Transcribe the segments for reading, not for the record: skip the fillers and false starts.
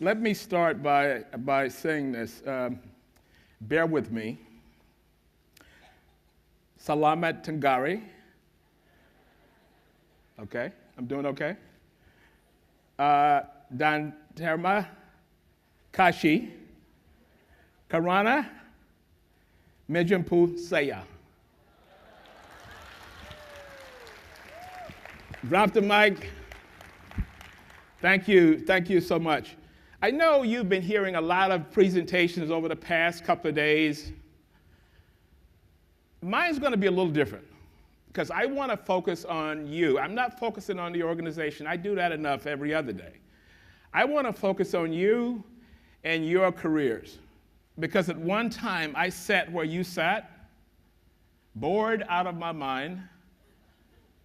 Let me start by saying this. Bear with me. Salamat Tanggari. Okay, I'm doing okay. Dan Terma Kashi. Karana Mejampu Saya. Drop the mic. Thank you so much. I know you've been hearing a lot of presentations over the past couple of days. Mine's going to be a little different because I want to focus on you. I'm not focusing on the organization. I do that enough every other day. I want to focus on you and your careers because at one time I sat where you sat, bored out of my mind,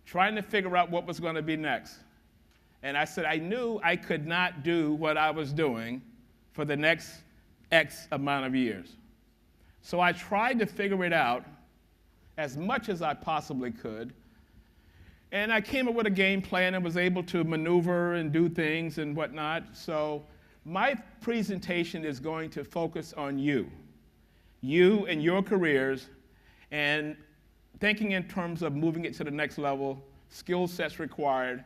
trying to figure out what was going to be next. And I said I knew I could not do what I was doing for the next X amount of years. So I tried to figure it out as much as I possibly could. And I came up with a game plan and was able to maneuver and do things and whatnot. So my presentation is going to focus on you and your careers, and thinking in terms of moving it to the next level, skill sets required,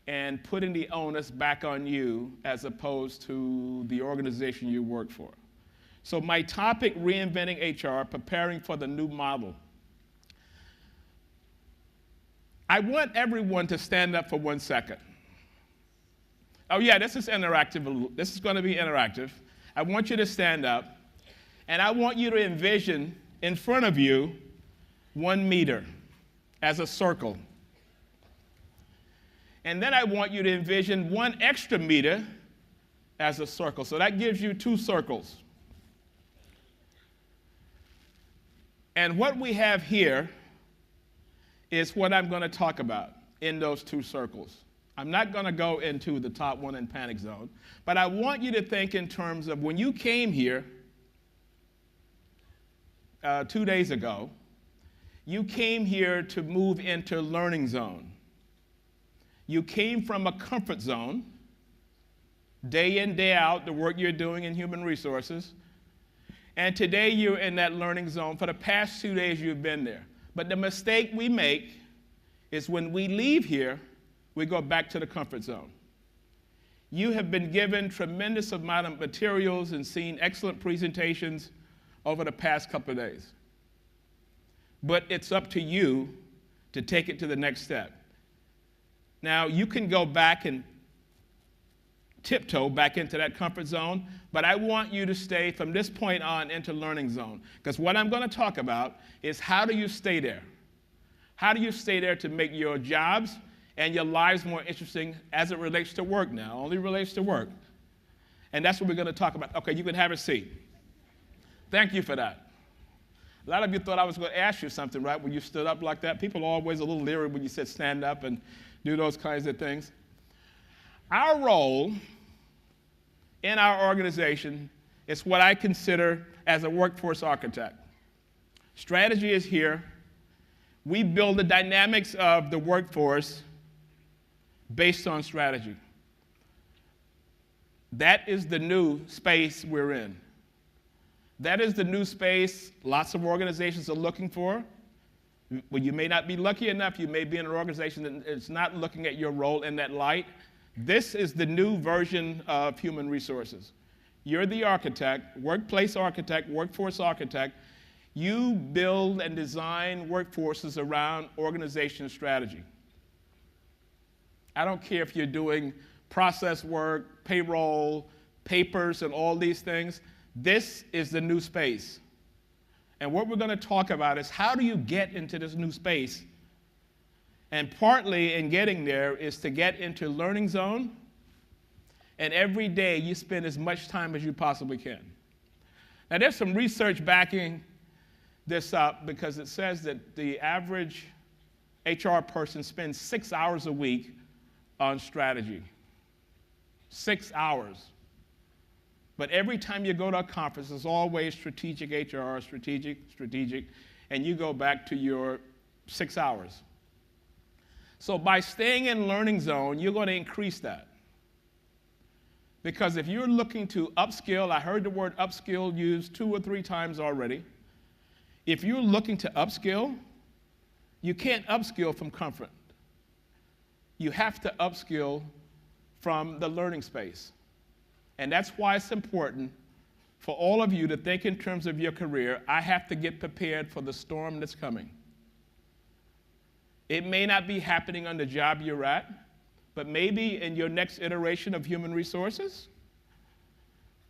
and putting the onus back on you as opposed to the organization you work for. So my topic, Reinventing HR, Preparing for the New Model. I want everyone to stand up for 1 second. Oh yeah, this is interactive. This is going to be interactive. I want you to stand up, and I want you to envision in front of you 1 meter as a circle. And then I want you to envision 1 extra meter as a circle. So that gives you 2 circles. And what we have here is what I'm going to talk about in those 2 circles. I'm not going to go into the top one in panic zone, but I want you to think in terms of when you came here 2 days ago, you came here to move into learning zone. You came from a comfort zone, day in, day out, the work you're doing in human resources, and today you're in that learning zone. For the past 2 days, you've been there. But the mistake we make is when we leave here, we go back to the comfort zone. You have been given tremendous amount of materials and seen excellent presentations over the past couple of days. But it's up to you to take it to the next step. Now, you can go back and tiptoe back into that comfort zone, but I want you to stay from this point on into learning zone, because what I'm going to talk about is how do you stay there? How do you stay there to make your jobs and your lives more interesting as it relates to work now? Only relates to work. And that's what we're going to talk about. Okay, you can have a seat. Thank you for that. A lot of you thought I was going to ask you something, right, when you stood up like that. People are always a little leery when you said stand up and do those kinds of things. Our role in our organization is what I consider as a workforce architect. Strategy is here. We build the dynamics of the workforce based on strategy. That is the new space we're in. That is the new space lots of organizations are looking for. Well, you may not be lucky enough. You may be in an organization that is not looking at your role in that light. This is the new version of human resources. You're the architect, workplace architect, workforce architect. You build and design workforces around organization strategy. I don't care if you're doing process work, payroll, papers, and all these things. This is the new space. And what we're going to talk about is how do you get into this new space? And partly in getting there is to get into learning zone, and every day you spend as much time as you possibly can. Now there's some research backing this up because it says that the average HR person spends 6 hours a week on strategy. 6 hours. But every time you go to a conference, there's always strategic HR, strategic, and you go back to your 6 hours. So by staying in learning zone, you're going to increase that. Because if you're looking to upskill, I heard the word upskill used 2 or 3 times already. If you're looking to upskill, you can't upskill from comfort. You have to upskill from the learning space. And that's why it's important for all of you to think in terms of your career. I have to get prepared for the storm that's coming. It may not be happening on the job you're at, but maybe in your next iteration of human resources,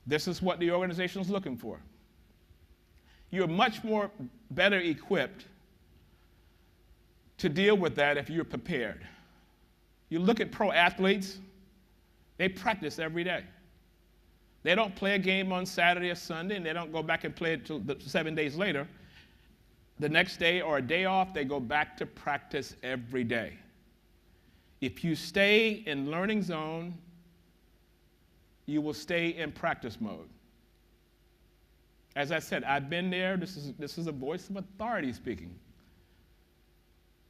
this is what the organization is looking for. You're much more better equipped to deal with that if you're prepared. You look at pro athletes, they practice every day. They don't play a game on Saturday or Sunday, and they don't go back and play it till 7 days later. The next day or a day off, they go back to practice every day. If you stay in learning zone, you will stay in practice mode. As I said, I've been there. This is a voice of authority speaking.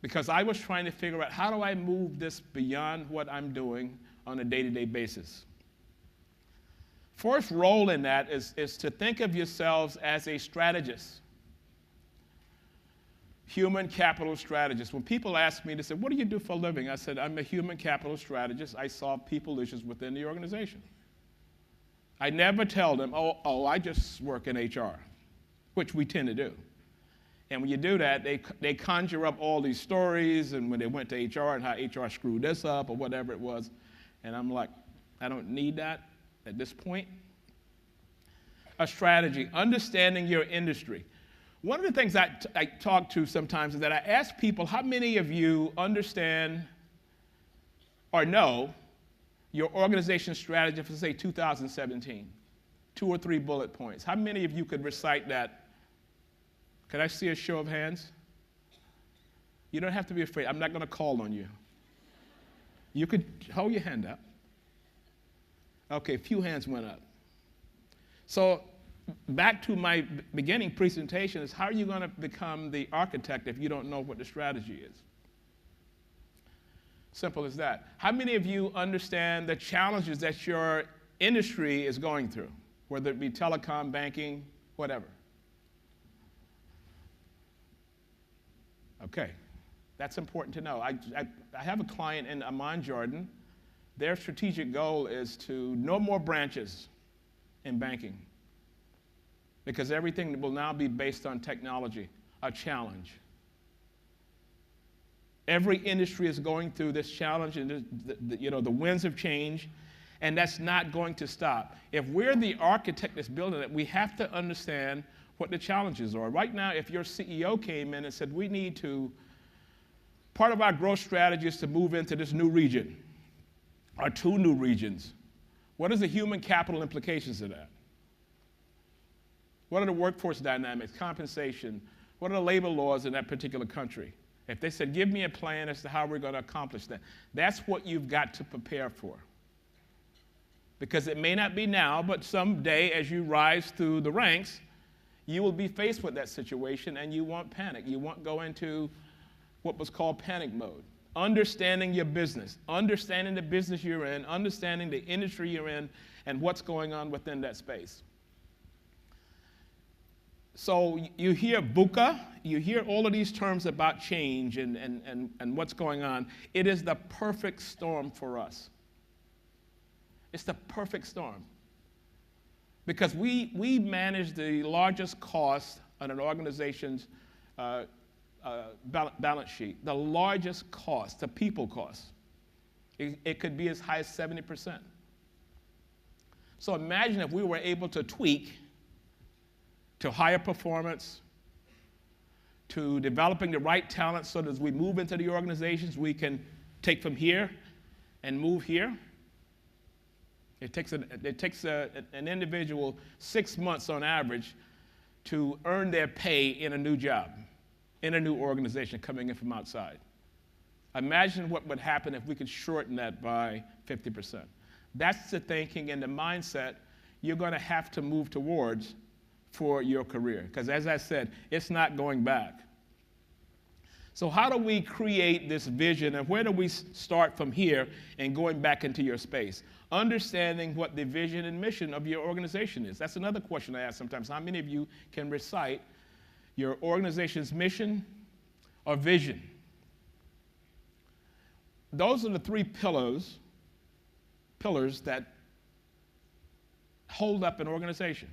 Because I was trying to figure out, how do I move this beyond what I'm doing on a day-to-day basis? First role in that is to think of yourselves as a strategist. Human capital strategist. When people ask me, they say, what do you do for a living? I said, I'm a human capital strategist. I solve people issues within the organization. I never tell them, oh, I just work in HR, which we tend to do. And when you do that, they conjure up all these stories, and when they went to HR and how HR screwed this up or whatever it was. And I'm like, I don't need that at this point. A strategy, understanding your industry. One of the things I talk to sometimes is that I ask people, how many of you understand or know your organization strategy for, say, 2017? 2 or 3 bullet points. How many of you could recite that? Could I see a show of hands? You don't have to be afraid. I'm not going to call on you. You could hold your hand up. Okay, a few hands went up. So back to my beginning presentation is, how are you going to become the architect if you don't know what the strategy is? Simple as that. How many of you understand the challenges that your industry is going through, whether it be telecom, banking, whatever? Okay, that's important to know. I have a client in Amman, Jordan. Their strategic goal is to no more branches in banking, because everything will now be based on technology, a challenge. Every industry is going through this challenge, and the winds of change, and that's not going to stop. If we're the architect that's building it, we have to understand what the challenges are. Right now, if your CEO came in and said, we need to, part of our growth strategy is to move into this new region, or 2 new regions. What is the human capital implications of that? What are the workforce dynamics, compensation? What are the labor laws in that particular country? If they said, give me a plan as to how we're going to accomplish that, that's what you've got to prepare for. Because it may not be now, but someday as you rise through the ranks, you will be faced with that situation, and you won't panic. You won't go into what was called panic mode. Understanding your business, understanding the business you're in, understanding the industry you're in, and what's going on within that space. So you hear VUCA, you hear all of these terms about change and what's going on. It is the perfect storm for us. It's the perfect storm. Because we manage the largest cost on an organization's balance sheet, the largest cost, the people cost. It could be as high as 70%. So imagine if we were able to tweak to higher performance, to developing the right talent so that as we move into the organizations, we can take from here and move here. It takes an individual 6 months on average to earn their pay in a new job, in a new organization coming in from outside. Imagine what would happen if we could shorten that by 50%. That's the thinking and the mindset you're going to have to move towards for your career. Because as I said, it's not going back. So how do we create this vision, and where do we start from here and going back into your space? Understanding what the vision and mission of your organization is. That's another question I ask sometimes. How many of you can recite your organization's mission or vision? Those are the three pillars that hold up an organization.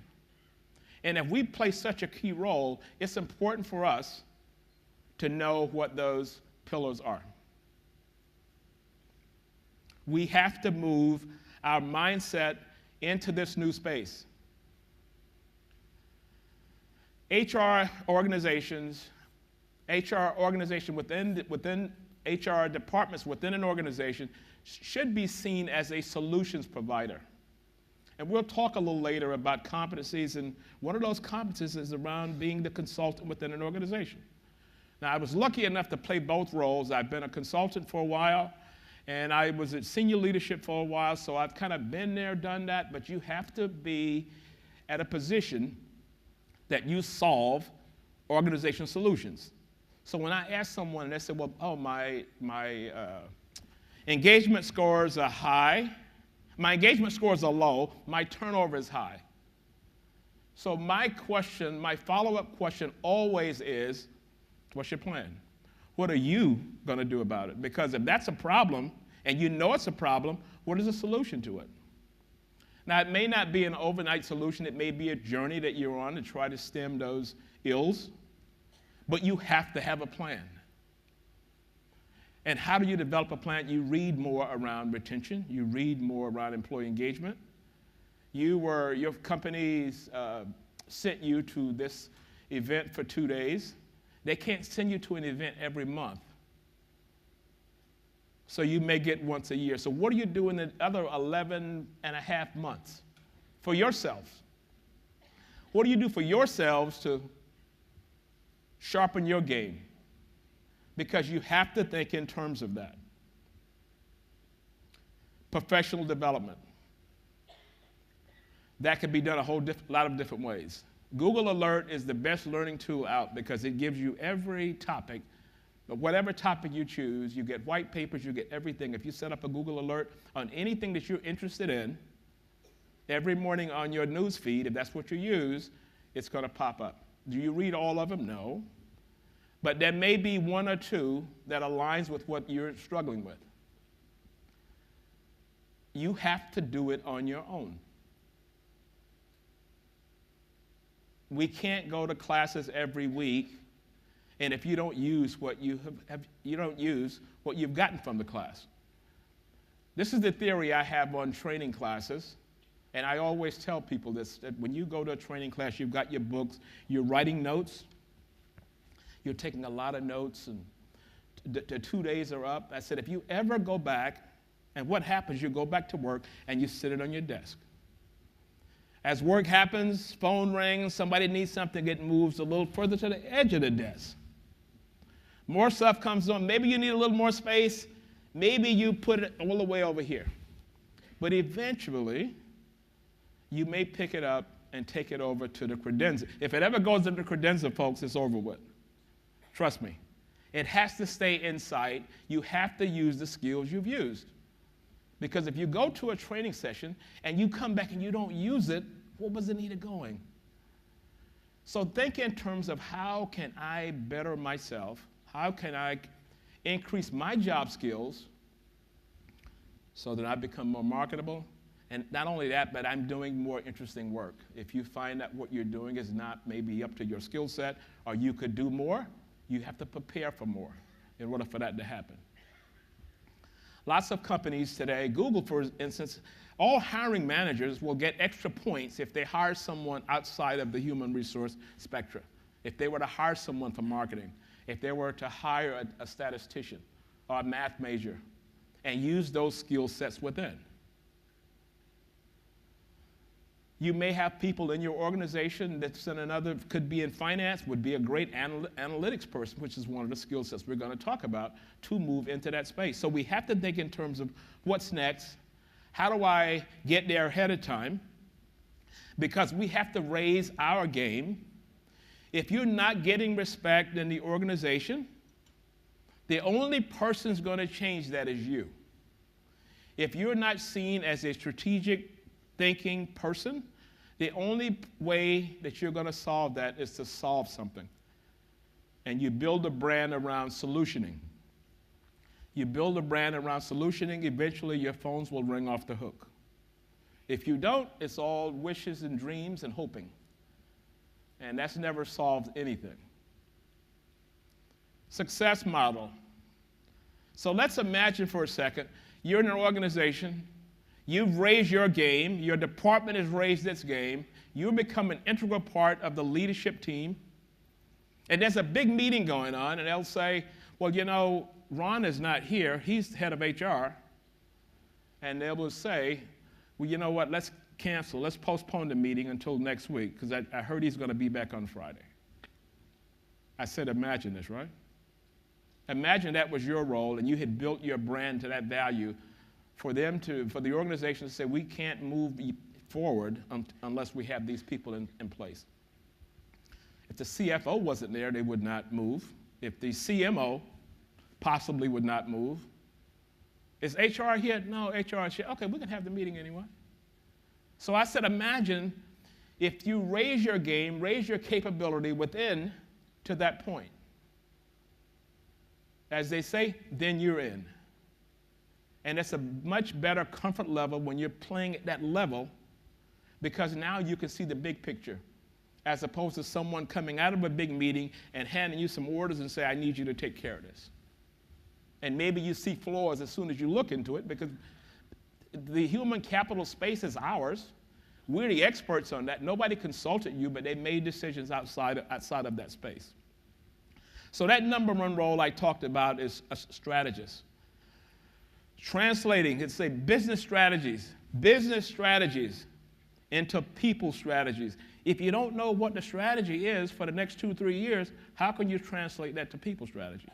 And if we play such a key role, it's important for us to know what those pillars are. We have to move our mindset into this new space. HR organizations within HR departments within an organization should be seen as a solutions provider. And we'll talk a little later about competencies, and one of those competencies is around being the consultant within an organization. Now, I was lucky enough to play both roles. I've been a consultant for a while, and I was at senior leadership for a while, so I've kind of been there, done that, but you have to be at a position that you solve organizational solutions. So when I ask someone, and they say, well, oh, my engagement scores are high, my engagement scores are low, my turnover is high. So my follow-up question always is, what's your plan? What are you going to do about it? Because if that's a problem, and you know it's a problem, what is the solution to it? Now, it may not be an overnight solution. It may be a journey that you're on to try to stem those ills, but you have to have a plan. And how do you develop a plan? You read more around retention. You read more around employee engagement. Your companies sent you to this event for 2 days. They can't send you to an event every month. So you may get once a year. So what do you do in the other 11 and a half months for yourselves? What do you do for yourselves to sharpen your game? Because you have to think in terms of that. Professional development. That can be done a lot of different ways. Google Alert is the best learning tool out because it gives you every topic. But whatever topic you choose, you get white papers, you get everything. If you set up a Google Alert on anything that you're interested in, every morning on your news feed, if that's what you use, it's going to pop up. Do you read all of them? No. But there may be one or two that aligns with what you're struggling with. You have to do it on your own. We can't go to classes every week, and if you don't use what you don't use what you've gotten from the class. This is the theory I have on training classes, and I always tell people this, that when you go to a training class, you've got your books, you're writing notes, you're taking a lot of notes, and the 2 days are up. I said, if you ever go back, and what happens, you go back to work, and you sit it on your desk. As work happens, phone rings, somebody needs something, it moves a little further to the edge of the desk. More stuff comes on. Maybe you need a little more space. Maybe you put it all the way over here. But eventually, you may pick it up and take it over to the credenza. If it ever goes into the credenza, folks, it's over with. Trust me. It has to stay in sight. You have to use the skills you've used. Because if you go to a training session and you come back and you don't use it, what was the need of going? So think in terms of how can I better myself? How can I increase my job skills so that I become more marketable? And not only that, but I'm doing more interesting work. If you find that what you're doing is not maybe up to your skill set or you could do more, you have to prepare for more in order for that to happen. Lots of companies today, Google for instance, all hiring managers will get extra points if they hire someone outside of the human resource spectrum. If they were to hire someone for marketing, if they were to hire a statistician or a math major and use those skill sets within. You may have people in your organization that's in another, could be in finance, would be a great analytics person, which is one of the skill sets we're going to talk about to move into that space. So we have to think in terms of what's next, how do I get there ahead of time, because we have to raise our game. If you're not getting respect in the organization, The only person who's going to change that is you. If you're not seen as a strategic thinking person, the only way that you're going to solve that is to solve something. And you build a brand around solutioning. You build a brand around solutioning, eventually your phones will ring off the hook. If you don't, it's all wishes and dreams and hoping. And that's never solved anything. Success model. So let's imagine for a second, you're in an organization, you've raised your game, your department has raised its game, you become an integral part of the leadership team, and there's a big meeting going on, and they'll say, well, you know, Ron is not here, he's head of HR, and they will say, well, you know what, let's cancel, let's postpone the meeting until next week, because I heard he's going to be back on Friday. I said, imagine this, right? Imagine that was your role, and you had built your brand to that value for the organization to say, we can't move forward unless we have these people in place. If the CFO wasn't there, they would not move. If the CMO possibly would not move. Is HR here? No, HR is here. Okay, we can have the meeting anyway. So I said, imagine if you raise your game, raise your capability within to that point. As they say, then you're in. And it's a much better comfort level when you're playing at that level, because now you can see the big picture, as opposed to someone coming out of a big meeting and handing you some orders and say, I need you to take care of this. And maybe you see flaws as soon as you look into it, because the human capital space is ours. We're the experts on that. Nobody consulted you, but they made decisions outside of that space. So that number one role I talked about is a strategist. Translating, it's say business strategies into people strategies. If you don't know what the strategy is for the next 2-3 years, how can you translate that to people strategies?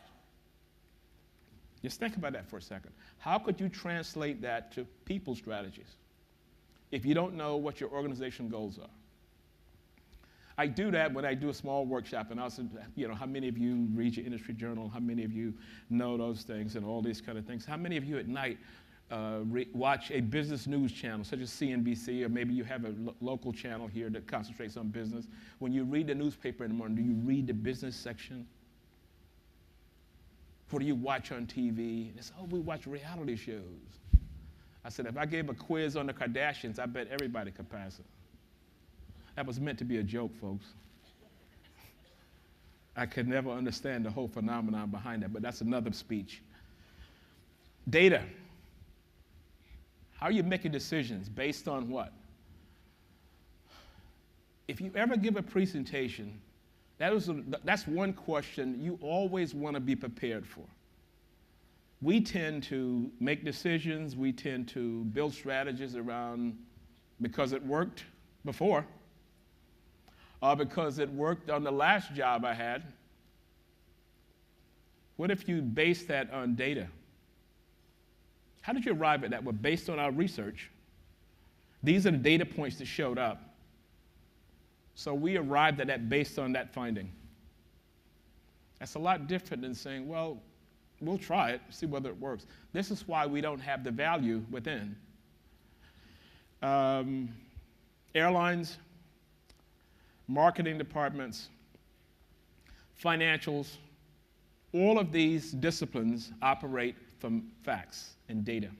Just think about that for a second. How could you translate that to people strategies if you don't know what your organization goals are? I do that when I do a small workshop, and I'll say, you know, how many of you read your industry journal? How many of you know those things and all these kind of things? How many of you at night watch a business news channel, such as CNBC, or maybe you have a local channel here that concentrates on business? When you read the newspaper in the morning, do you read the business section? What do you watch on TV? And they say, oh, we watch reality shows. I said, if I gave a quiz on the Kardashians, I bet everybody could pass it. That was meant to be a joke, folks. I could never understand the whole phenomenon behind that, but that's another speech. Data. How are you making decisions? Based on what? If you ever give a presentation, that's one question you always want to be prepared for. We tend to make decisions, we tend to build strategies around because it worked before, or because it worked on the last job I had. What if you base that on data? How did you arrive at that? Well, based on our research. These are the data points that showed up. So we arrived at that based on that finding. That's a lot different than saying, well, we'll try it, see whether it works. This is why we don't have the value within. Airlines, marketing departments, financials, all of these disciplines operate from facts and data.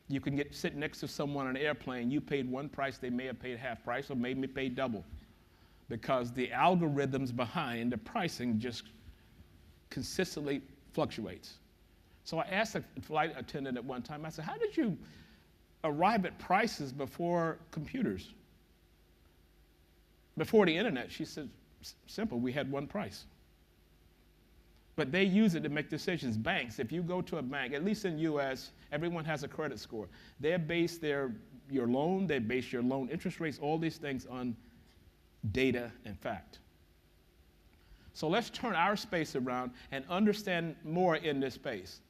You can sit next to someone on an airplane, you paid one price, they may have paid half price, or maybe paid double, because the algorithms behind the pricing just consistently fluctuates. So I asked a flight attendant at one time, I said, how did you arrive at prices before computers? Before the internet? She said, simple, we had one price. But they use it to make decisions. Banks, if you go to a bank, at least in the US, everyone has a credit score. They base your loan, they base your loan interest rates, all these things on data and fact. So let's turn our space around and understand more in this space.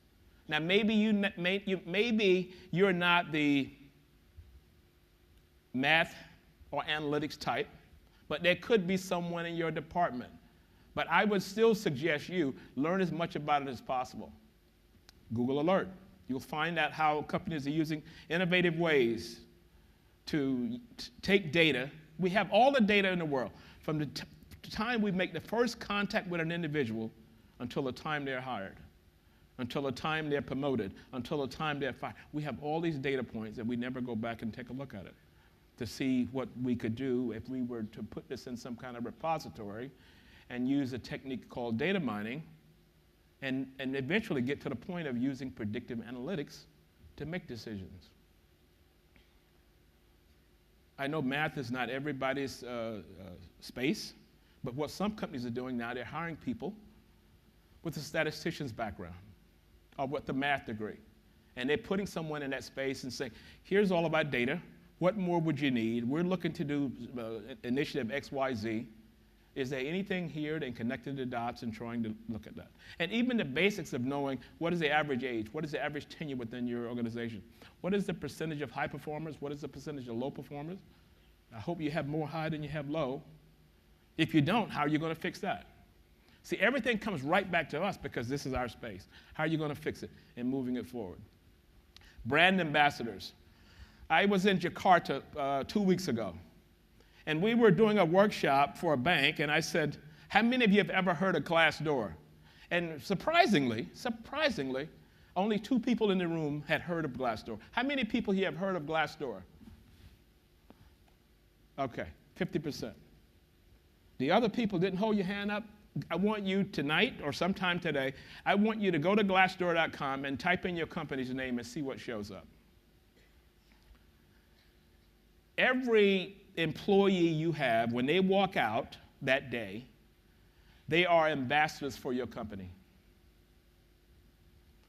Now, maybe you're not the math or analytics type, but there could be someone in your department But I would still suggest you learn as much about it as possible. Google Alert. You'll find out how companies are using innovative ways to take data. We have all the data in the world, from the time we make the first contact with an individual until the time they're hired, until the time they're promoted, until the time they're fired. We have all these data points, and we never go back and take a look at it to see what we could do if we were to put this in some kind of repository and use a technique called data mining, and eventually get to the point of using predictive analytics to make decisions. I know math is not everybody's space, but what some companies are doing now, they're hiring people with a statistician's background or with the math degree. And they're putting someone in that space and saying, here's all of our data. What more would you need? We're looking to do initiative XYZ. Is there anything here that connected the dots and trying to look at that? And even the basics of knowing what is the average age, what is the average tenure within your organization, what is the percentage of high performers, what is the percentage of low performers? I hope you have more high than you have low. If you don't, how are you going to fix that? See, everything comes right back to us because this is our space. How are you going to fix it and moving it forward? Brand ambassadors. I was in Jakarta 2 weeks ago. And we were doing a workshop for a bank, and I said, how many of you have ever heard of Glassdoor? And surprisingly, only 2 people in the room had heard of Glassdoor. How many people here have heard of Glassdoor? Okay, 50%. The other people didn't hold your hand up. I want you tonight or sometime today, I want you to go to glassdoor.com and type in your company's name and see what shows up. Every employee you have, when they walk out that day, they are ambassadors for your company.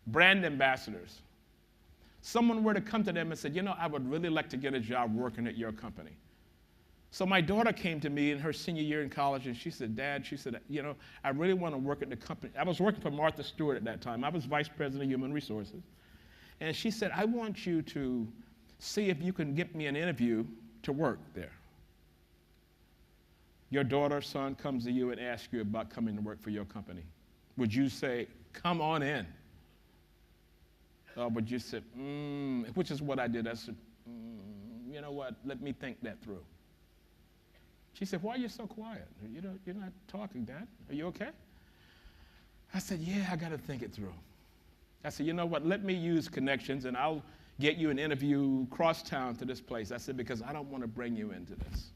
Brand ambassadors. Someone were to come to them and said, you know, I would really like to get a job working at your company. So my daughter came to me in her senior year in college, and she said, Dad, she said, you know, I really want to work at the company. I was working for Martha Stewart at that time. I was Vice President of Human Resources. And she said, I want you to see if you can get me an interview to work there. Your daughter, son comes to you and asks you about coming to work for your company. Would you say, come on in? Or would you say, which is what I did. I said, you know what, let me think that through. She said, why are you so quiet? You're not talking, Dad. Are you okay? I said, yeah, I got to think it through. I said, you know what, let me use connections, and I'll get you an interview cross-town to this place. I said, because I don't want to bring you into this.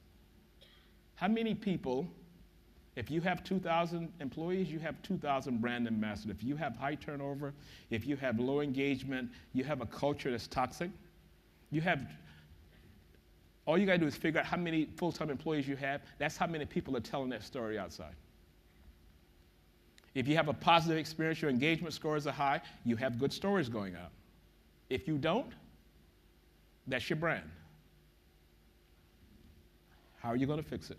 How many people, if you have 2,000 employees, you have 2,000 brand ambassadors. If you have high turnover, if you have low engagement, you have a culture that's toxic, all you got to do is figure out how many full-time employees you have. That's how many people are telling that story outside. If you have a positive experience, your engagement scores are high, you have good stories going out. If you don't, that's your brand. How are you going to fix it?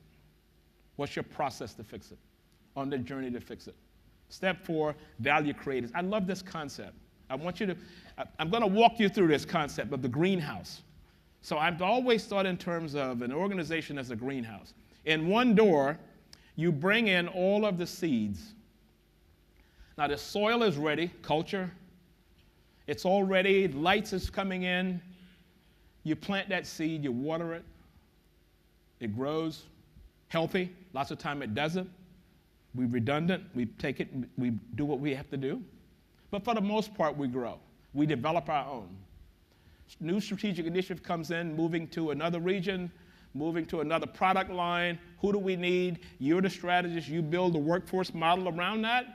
What's your process to fix it? On the journey to fix it. Step 4, value creators. I love this concept. I'm going to walk you through this concept of the greenhouse. So I've always thought in terms of an organization as a greenhouse. In one door, you bring in all of the seeds. Now the soil is ready, culture. It's all ready, lights is coming in. You plant that seed, you water it. It grows healthy. Lots of time it doesn't. We're redundant. We take it, we do what we have to do. But for the most part, we grow. We develop our own. New strategic initiative comes in, moving to another region, moving to another product line. Who do we need? You're the strategist. You build a workforce model around that,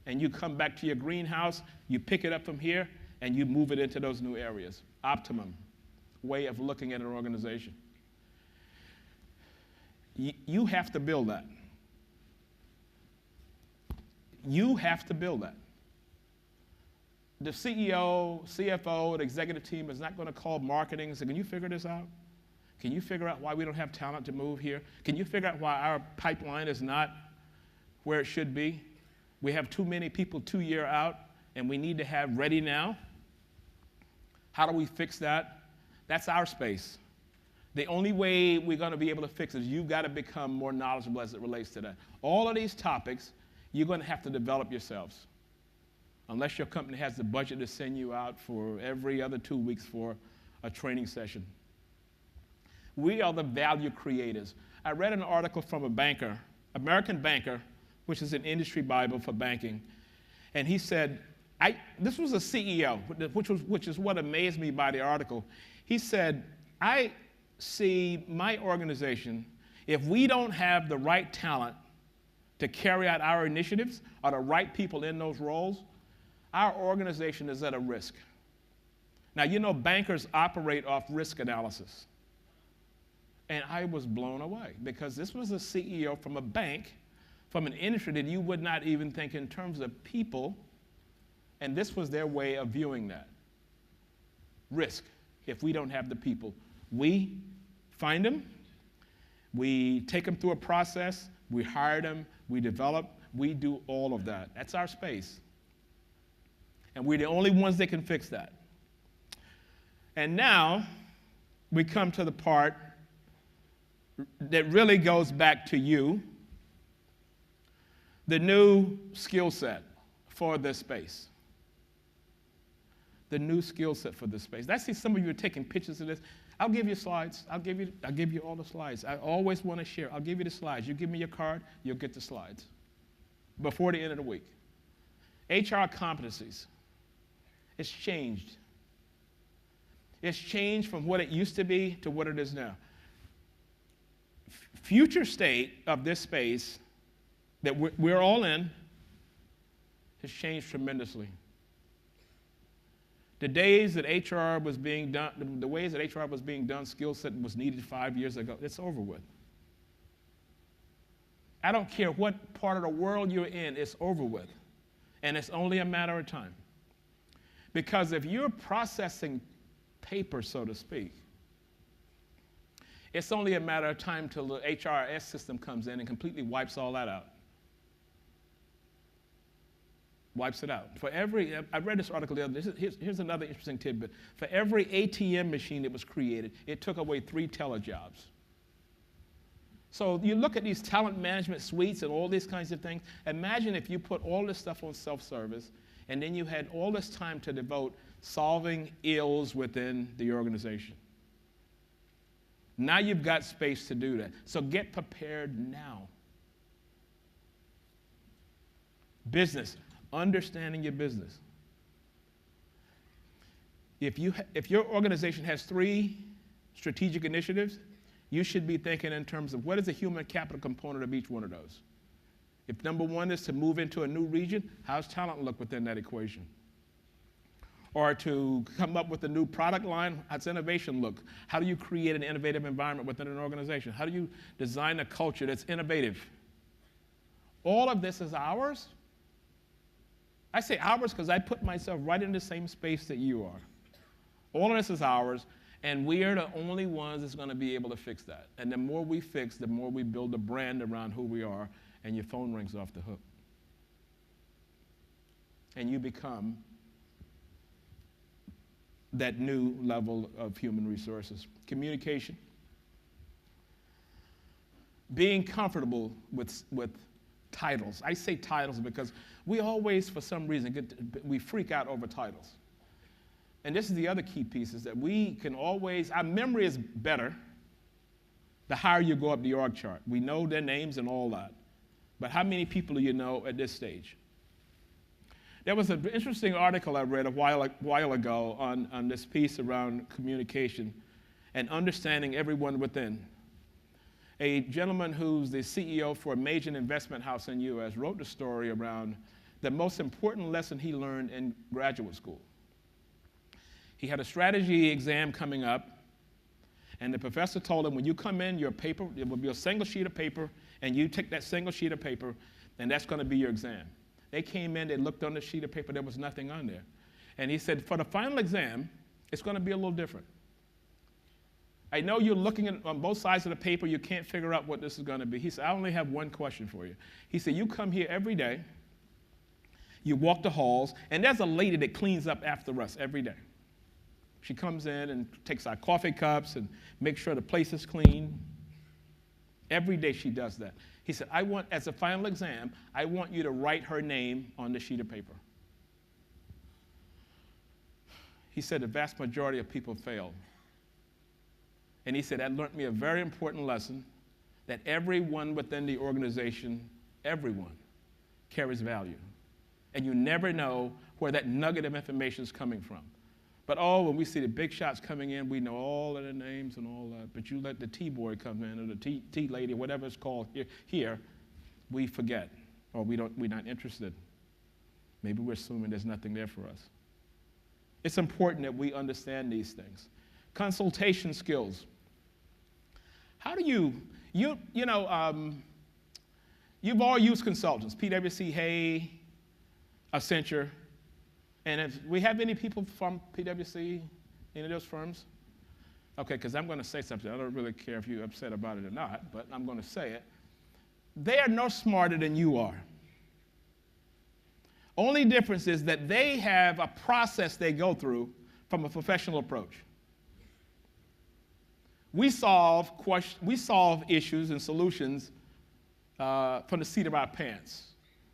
and you come back to your greenhouse. You pick it up from here, and you move it into those new areas. Optimum way of looking at an organization. You have to build that. You have to build that. The CEO, CFO, the executive team is not going to call marketing and say, can you figure this out? Can you figure out why we don't have talent to move here? Can you figure out why our pipeline is not where it should be? We have too many people 2 years out, and we need to have ready now. How do we fix that? That's our space. The only way we're going to be able to fix it is you've got to become more knowledgeable as it relates to that. All of these topics, you're going to have to develop yourselves. Unless your company has the budget to send you out for every other 2 weeks for a training session. We are the value creators. I read an article from a banker, American banker, which is an industry Bible for banking, and he said, this was a CEO, which is what amazed me by the article. He said, I see my organization, if we don't have the right talent to carry out our initiatives or the right people in those roles, our organization is at a risk. Now, you know, bankers operate off risk analysis. And I was blown away because this was a CEO from a bank, from an industry that you would not even think in terms of people, and this was their way of viewing that. Risk, if we don't have the people. We find them, we take them through a process, we hire them, we develop, we do all of that. That's our space. And we're the only ones that can fix that. And now we come to the part that really goes back to you, the new skill set for this space. The new skill set for this space. I see some of you are taking pictures of this. I'll give you slides. I'll give you all the slides. I always want to share. I'll give you the slides. You give me your card, you'll get the slides before the end of the week. HR competencies. It's changed. It's changed from what it used to be to what it is now. Future state of this space that we're all in has changed tremendously. The days that HR was being done, the ways that HR was being done, skill set was needed 5 years ago, it's over with. I don't care what part of the world you're in, it's over with. And it's only a matter of time. Because if you're processing paper, so to speak, it's only a matter of time till the HRS system comes in and completely wipes all that out. Wipes it out. I read this article the other day. Here's another interesting tidbit. For every ATM machine that was created, it took away 3 teller jobs. So you look at these talent management suites and all these kinds of things. Imagine if you put all this stuff on self-service, and then you had all this time to devote solving ills within the organization. Now you've got space to do that. So get prepared now. Business, understanding your business. If your organization has 3 strategic initiatives, you should be thinking in terms of what is the human capital component of each one of those. If number 1 is to move into a new region, how's talent look within that equation? Or to come up with a new product line, how's innovation look? How do you create an innovative environment within an organization? How do you design a culture that's innovative? All of this is ours. I say ours because I put myself right in the same space that you are. All of this is ours, and we are the only ones that's going to be able to fix that. And the more we fix, the more we build a brand around who we are, and your phone rings off the hook. And you become that new level of human resources. Communication. Being comfortable with titles. I say titles because we always, for some reason, we freak out over titles. And this is the other key piece, is that we can always, our memory is better the higher you go up the org chart. We know their names and all that. But how many people do you know at this stage? There was an interesting article I read a while ago on this piece around communication and understanding everyone within. A gentleman who's the CEO for a major investment house in the U.S. wrote the story around the most important lesson he learned in graduate school. He had a strategy exam coming up, and the professor told him, when you come in, your paper, it will be a single sheet of paper, and you take that single sheet of paper, and that's going to be your exam. They came in, they looked on the sheet of paper, there was nothing on there. And he said, for the final exam, it's going to be a little different. I know you're looking at, on both sides of the paper, you can't figure out what this is going to be. He said, I only have one question for you. He said, you come here every day, you walk the halls, and there's a lady that cleans up after us every day. She comes in and takes our coffee cups and makes sure the place is clean. Every day she does that. He said, as a final exam, I want you to write her name on the sheet of paper. He said the vast majority of people fail. And he said, that learned me a very important lesson, that everyone within the organization, everyone, carries value. And you never know where that nugget of information is coming from. But when we see the big shots coming in, we know all of their names and all that. But you let the T-boy come in, or the T lady, whatever it's called here, we forget, or we're not interested. Maybe we're assuming there's nothing there for us. It's important that we understand these things. Consultation skills. How do you've all used consultants, PwC, Hay, Accenture. And if we have any people from PwC, any of those firms? Okay, because I'm going to say something. I don't really care if you're upset about it or not, but I'm going to say it. They are no smarter than you are. Only difference is that they have a process they go through from a professional approach. We solve issues and solutions from the seat of our pants.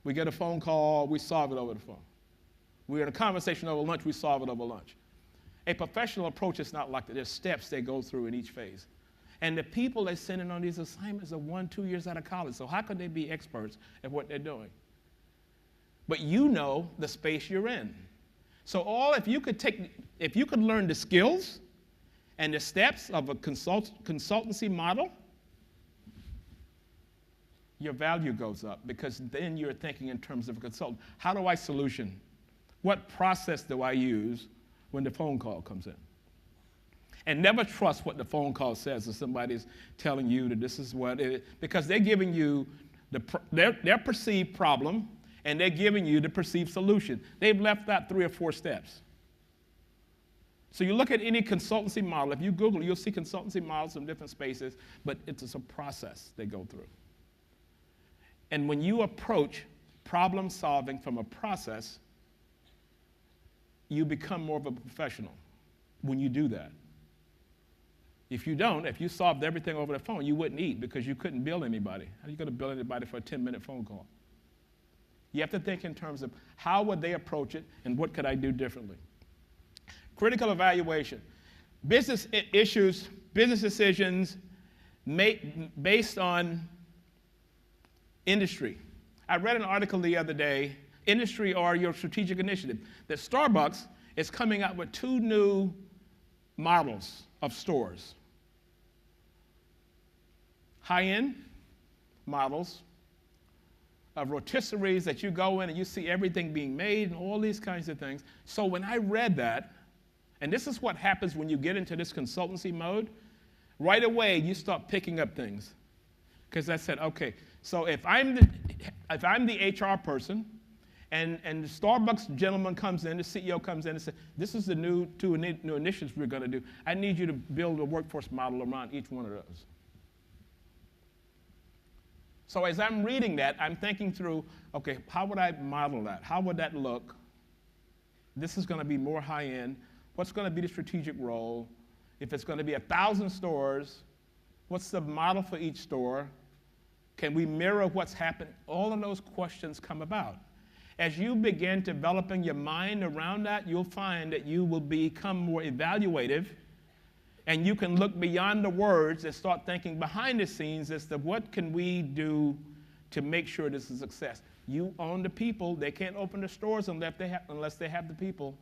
We get a phone call, we solve it over the phone. We're in a conversation over lunch, we solve it over lunch. A professional approach is not like that. There's steps they go through in each phase. And the people they send in on these assignments are 1-2 years out of college, so how could they be experts at what they're doing? But you know the space you're in. So if you could learn the skills and the steps of a consultancy model, your value goes up, because then you're thinking in terms of a consultant. How do I solution? What process do I use when the phone call comes in? And never trust what the phone call says if somebody's telling you that this is what it is, because they're giving you their perceived problem, and they're giving you the perceived solution. They've left out 3 or 4 steps. So you look at any consultancy model. If you Google, you'll see consultancy models in different spaces, but it's a process they go through. And when you approach problem solving from a process, you become more of a professional when you do that. If you don't, if you solved everything over the phone, you wouldn't eat, because you couldn't bill anybody. How are you going to bill anybody for a 10-minute phone call? You have to think in terms of how would they approach it and what could I do differently. Critical evaluation. Business issues, business decisions based on industry. I read an article the other day, industry or your strategic initiative, that Starbucks is coming out with 2 new models of stores. High-end models of rotisseries that you go in and you see everything being made and all these kinds of things. So when I read that, and this is what happens when you get into this consultancy mode, right away you start picking up things. Because I said, okay, so if I'm the HR person, and the Starbucks gentleman comes in, the CEO comes in and says, this is the new 2 new initiatives we're going to do. I need you to build a workforce model around each one of those. So as I'm reading that, I'm thinking through, okay, how would I model that? How would that look? This is going to be more high-end. What's going to be the strategic role? If it's going to be 1,000 stores, what's the model for each store? Can we mirror what's happened? All of those questions come about. As you begin developing your mind around that, you'll find that you will become more evaluative, and you can look beyond the words and start thinking behind the scenes as to what can we do to make sure this is a success. You own the people. They can't open the stores unless they have the people.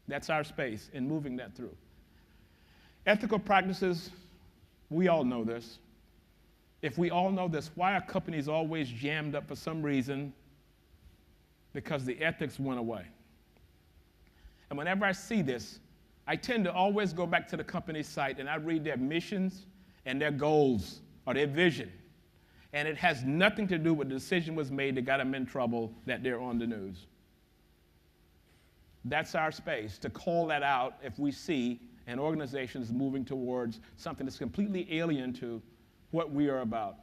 That's our space in moving that through. Ethical practices, we all know this. If we all know this, why are companies always jammed up for some reason? Because the ethics went away. And whenever I see this, I tend to always go back to the company's site and I read their missions and their goals or their vision. And it has nothing to do with the decision was made that got them in trouble that they're on the news. That's our space to call that out if we see an organization is moving towards something that's completely alien to what we are about.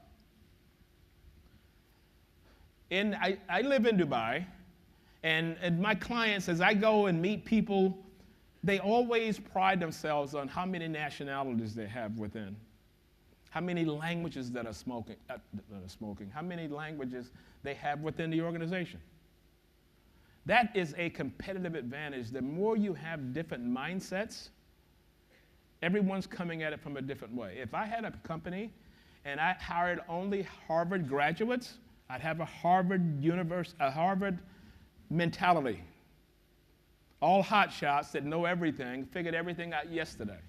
I live in Dubai, and my clients, as I go and meet people they always pride themselves on how many nationalities they have within, how many languages that are smoking, how many languages they have within the organization. That is a competitive advantage. The more you have different mindsets, everyone's coming at it from a different way. If I had a company and I hired only Harvard graduates, I'd have a Harvard mentality. All hotshots that know everything, figured everything out yesterday.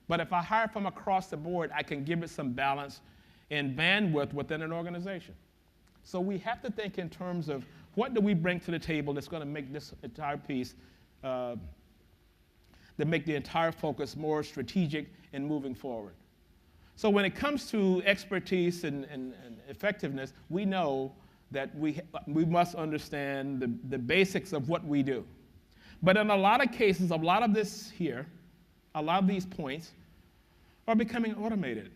But if I hire from across the board, I can give it some balance and bandwidth within an organization. So we have to think in terms of what do we bring to the table that's going to make this entire piece, that make the entire focus more strategic in moving forward. So when it comes to expertise and effectiveness, we know that we must understand the basics of what we do. But in a lot of cases, a lot of this here, a lot of these points are becoming automated.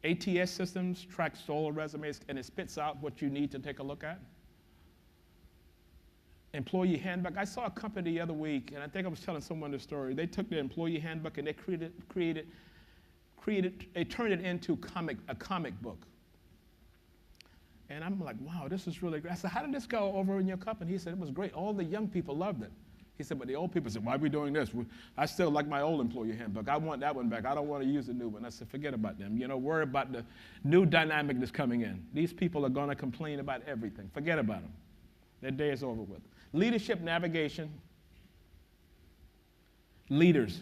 ATS systems track solo resumes, and it spits out what you need to take a look at. Employee handbook. I saw a company the other week, and I think I was telling someone the story. They took their employee handbook and they turned it into a comic book. And I'm like, wow, this is really great. I said, how did this go over in your company? He said, it was great. All the young people loved it. He said, but the old people said, why are we doing this? I still like my old employee handbook. I want that one back. I don't want to use the new one. I said, forget about them. Worry about the new dynamic that's coming in. These people are going to complain about everything. Forget about them. Their day is over with. Leadership navigation. Leaders,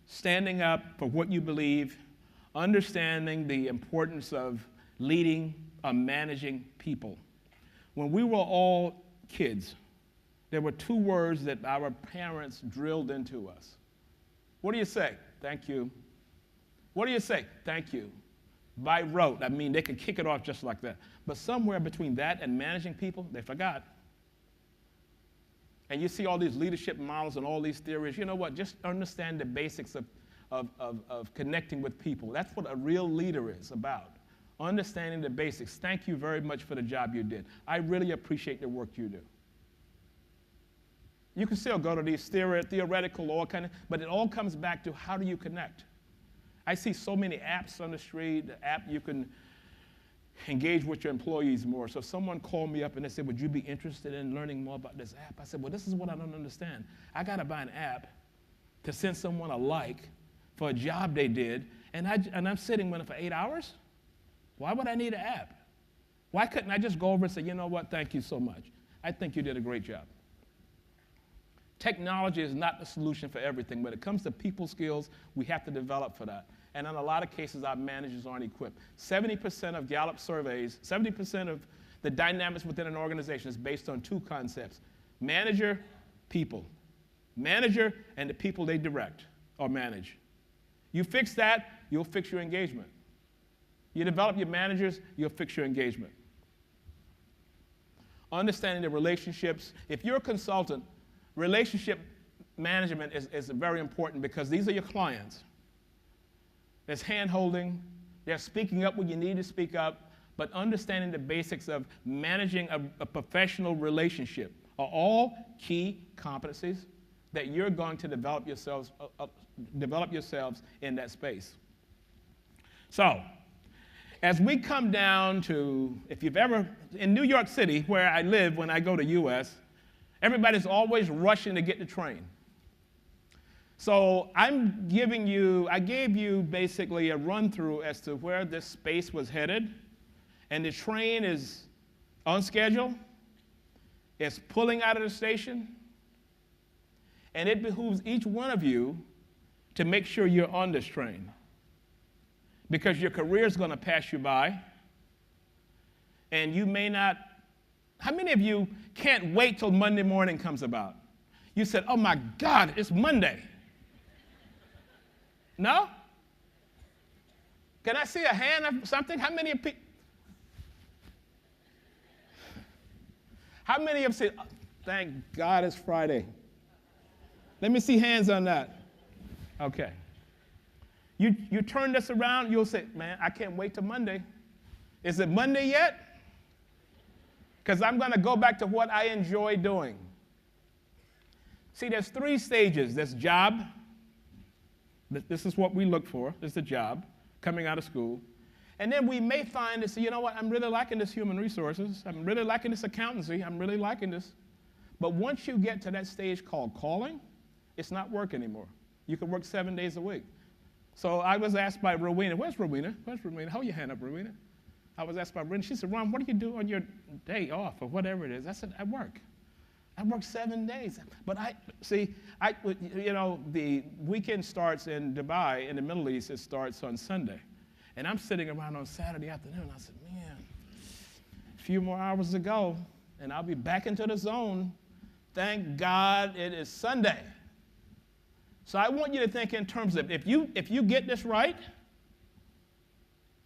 standing up for what you believe, understanding the importance of leading or managing people. When we were all kids, there were two words that our parents drilled into us. What do you say? Thank you. What do you say? Thank you. By rote. I mean, they could kick it off just like that. But somewhere between that and managing people, they forgot. And you see all these leadership models and all these theories. You know what? Just understand the basics of connecting with people. That's what a real leader is about. Understanding the basics. Thank you very much for the job you did. I really appreciate the work you do. You can still go to these theoretical, all kind of, but it all comes back to how do you connect? I see so many apps on the street, the app you can engage with your employees more. So someone called me up and they said, would you be interested in learning more about this app? I said, well, this is what I don't understand. I got to buy an app to send someone a like for a job they did, and I'm sitting with it for 8 hours? Why would I need an app? Why couldn't I just go over and say, you know what, thank you so much. I think you did a great job. Technology is not the solution for everything. When it comes to people skills, we have to develop for that. And in a lot of cases, our managers aren't equipped. 70% of Gallup surveys, 70% of the dynamics within an organization is based on two concepts: manager, people. Manager and the people they direct or manage. You fix that, you'll fix your engagement. You develop your managers, you'll fix your engagement. Understanding the relationships. If you're a consultant, relationship management is very important because these are your clients. There's hand-holding. They're speaking up when you need to speak up, but understanding the basics of managing a professional relationship are all key competencies that you're going to develop yourselves in that space. So, as we come down to, if you've ever, in New York City, where I live when I go to US, everybody's always rushing to get the train. So I gave you basically a run-through as to where this space was headed, and the train is on schedule, it's pulling out of the station, and it behooves each one of you to make sure you're on this train, because your career is going to pass you by, and you may not. How many of you can't wait till Monday morning comes about? You said, oh my God, it's Monday. No? Can I see a hand or something? How many of you said, oh, thank God it's Friday? Let me see hands on that. Okay. You turn this around, you'll say, man, I can't wait till Monday. Is it Monday yet? Because I'm going to go back to what I enjoy doing. See, there's 3 stages. There's job. This is what we look for. This is a job coming out of school. And then we may find and say, you know what, I'm really liking this human resources. I'm really liking this accountancy. I'm really liking this. But once you get to that stage called calling, it's not work anymore. You can work 7 days a week. So I was asked by Rowena, where's Rowena? Where's Rowena? Hold your hand up, Rowena. I was asked by Rowena. She said, Ron, what do you do on your day off or whatever it is? I said, I work. I work 7 days. But the weekend starts in Dubai, in the Middle East, it starts on Sunday. And I'm sitting around on Saturday afternoon. I said, man, a few more hours to go, and I'll be back into the zone. Thank God it is Sunday. So I want you to think in terms of, if you get this right,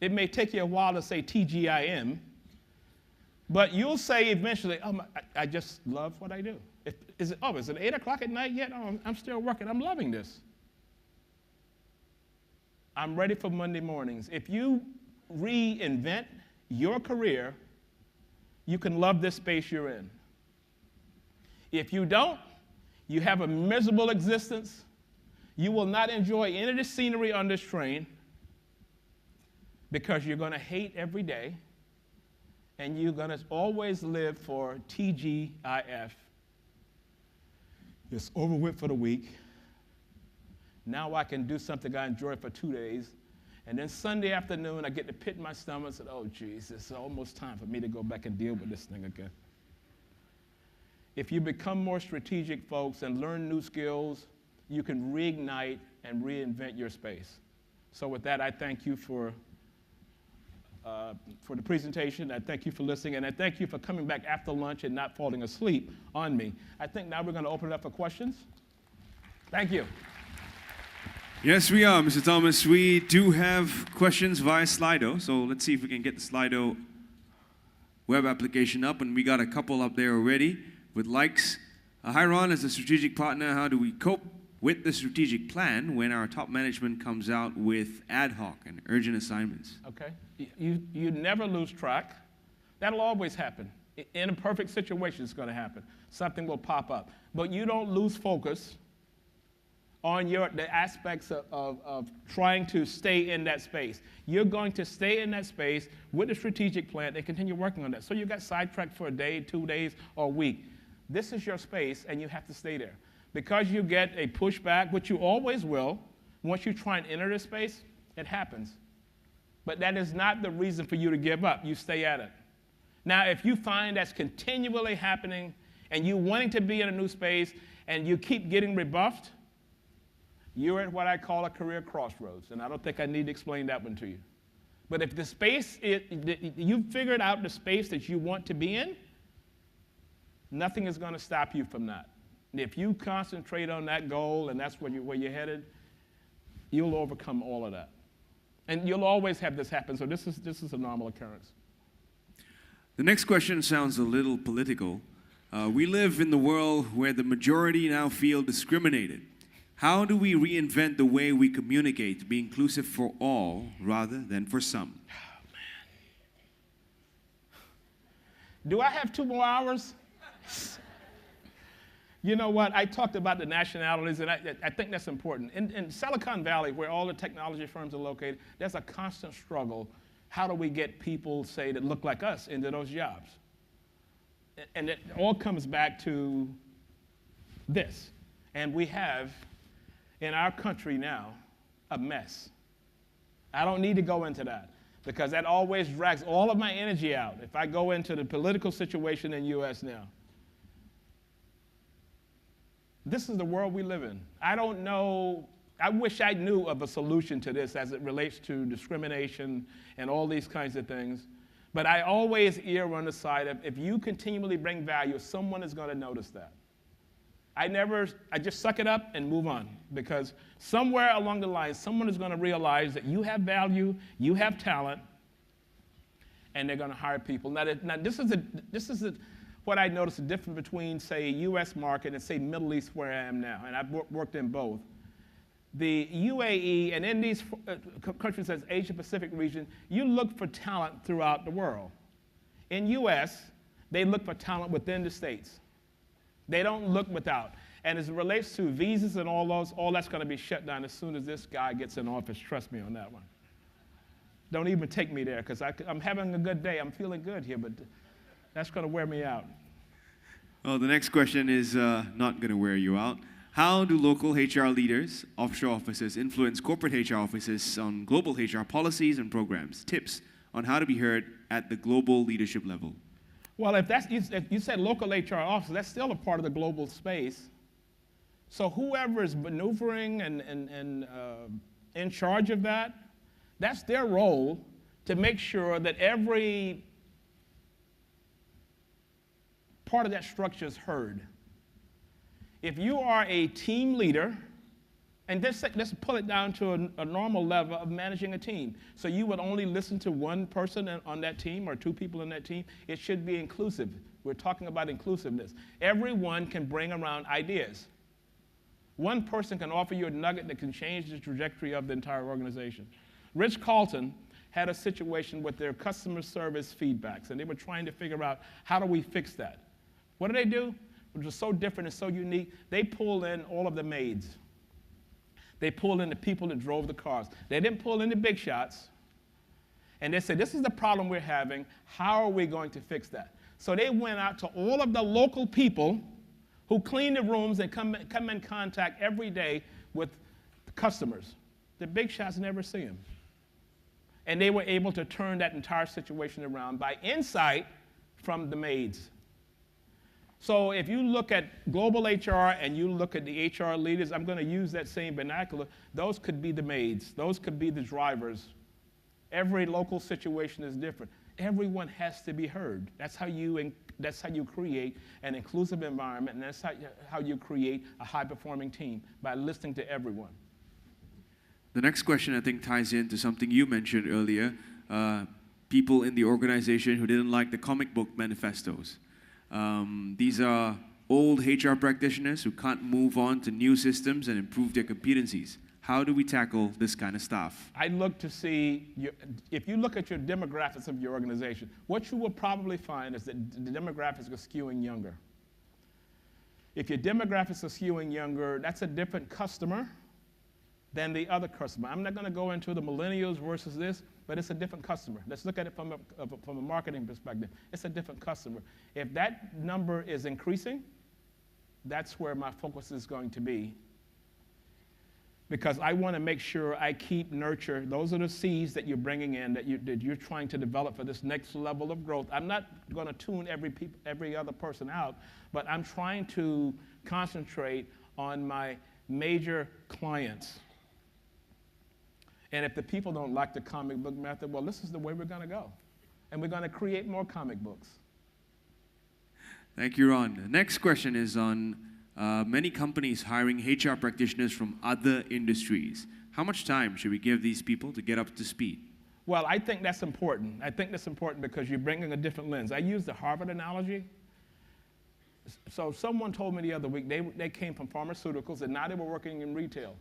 it may take you a while to say TGIM, but you'll say eventually, oh, I just love what I do. Is it 8 o'clock at night yet? Oh, I'm still working. I'm loving this. I'm ready for Monday mornings. If you reinvent your career, you can love this space you're in. If you don't, you have a miserable existence. You will not enjoy any of the scenery on this train because you're going to hate every day, and you're going to always live for TGIF. It's over with for the week. Now I can do something I enjoy for 2 days. And then Sunday afternoon, I get the pit in my stomach and say, oh, geez, it's almost time for me to go back and deal with this thing again. If you become more strategic, folks, and learn new skills, you can reignite and reinvent your space. So with that, I thank you for the presentation. I thank you for listening, and I thank you for coming back after lunch and not falling asleep on me. I think now we're going to open it up for questions. Thank you. Yes, we are, Mr. Thomas. We do have questions via Slido, so let's see if we can get the Slido web application up, and we got a couple up there already with likes. Hi, Ron, as a strategic partner, how do we cope with the strategic plan when our top management comes out with ad hoc and urgent assignments? Okay. You never lose track. That'll always happen. In a perfect situation, it's going to happen. Something will pop up. But you don't lose focus on the aspects of trying to stay in that space. You're going to stay in that space with a strategic plan and continue working on that. So you got sidetracked for a day, 2 days, or a week. This is your space, and you have to stay there. Because you get a pushback, which you always will, once you try and enter this space, it happens. But that is not the reason for you to give up. You stay at it. Now, if you find that's continually happening, and you wanting to be in a new space, and you keep getting rebuffed, you're at what I call a career crossroads, and I don't think I need to explain that one to you. But if the space, you've figured out the space that you want to be in, nothing is going to stop you from that. And if you concentrate on that goal and that's where you're headed, you'll overcome all of that. And you'll always have this happen, so this is a normal occurrence. The next question sounds a little political. We live in the world where the majority now feel discriminated. How do we reinvent the way we communicate to be inclusive for all rather than for some? Oh, man. Do I have 2 more hours? You know what? I talked about the nationalities, and I think that's important. In Silicon Valley, where all the technology firms are located, there's a constant struggle. How do we get people, say, that look like us into those jobs? And it all comes back to this. And we have, in our country now, a mess. I don't need to go into that, because that always drags all of my energy out. If I go into the political situation in the U.S. now, this is the world we live in. I don't know, I wish I knew of a solution to this as it relates to discrimination and all these kinds of things. But I always err on the side of, if you continually bring value, someone is going to notice that. I just suck it up and move on, because somewhere along the line, someone is going to realize that you have value, you have talent, and they're going to hire people. Now this is what I noticed the difference between, say, U.S. market and, say, Middle East, where I am now, and I've worked in both. The UAE and in these countries as Asia Pacific region, you look for talent throughout the world. In U.S., they look for talent within the states. They don't look without. And as it relates to visas and all that's going to be shut down as soon as this guy gets in office. Trust me on that one. Don't even take me there, because I'm having a good day. I'm feeling good here, but that's going to wear me out. Well, the next question is not going to wear you out. How do local HR leaders, offshore offices, influence corporate HR offices on global HR policies and programs? Tips on how to be heard at the global leadership level. Well, if you said local HR offices, that's still a part of the global space. So whoever is maneuvering and in charge of that, that's their role to make sure that every part of that structure is heard. If you are a team leader, and let's pull it down to a normal level of managing a team. So you would only listen to one person on that team or two people in that team. It should be inclusive. We're talking about inclusiveness. Everyone can bring around ideas. One person can offer you a nugget that can change the trajectory of the entire organization. Ritz-Carlton had a situation with their customer service feedbacks, and they were trying to figure out, how do we fix that? What do? Which was so different and so unique, they pulled in all of the maids. They pulled in the people that drove the cars. They didn't pull in the big shots. And they said, this is the problem we're having. How are we going to fix that? So they went out to all of the local people who clean the rooms and come in contact every day with the customers. The big shots never see them. And they were able to turn that entire situation around by insight from the maids. So if you look at global HR and you look at the HR leaders, I'm going to use that same vernacular. Those could be the maids. Those could be the drivers. Every local situation is different. Everyone has to be heard. That's how you create an inclusive environment, and that's how you create a high-performing team, by listening to everyone. The next question, I think, ties into something you mentioned earlier. People in the organization who didn't like the comic book manifestos. These are old HR practitioners who can't move on to new systems and improve their competencies. How do we tackle this kind of stuff? I look to see, if you look at your demographics of your organization, what you will probably find is that the demographics are skewing younger. If your demographics are skewing younger, that's a different customer than the other customer. I'm not going to go into the millennials versus this, but it's a different customer. Let's look at it from a marketing perspective. It's a different customer. If that number is increasing, that's where my focus is going to be, because I want to make sure I nurture. Those are the seeds that you're bringing in, that you're trying to develop for this next level of growth. I'm not going to tune every other person out, but I'm trying to concentrate on my major clients. And if the people don't like the comic book method, well, this is the way we're going to go. And we're going to create more comic books. Thank you, Ron. The next question is on many companies hiring HR practitioners from other industries. How much time should we give these people to get up to speed? Well, I think that's important. I think that's important because you're bringing a different lens. I use the Harvard analogy. So someone told me the other week, they came from pharmaceuticals, and now they were working in retail.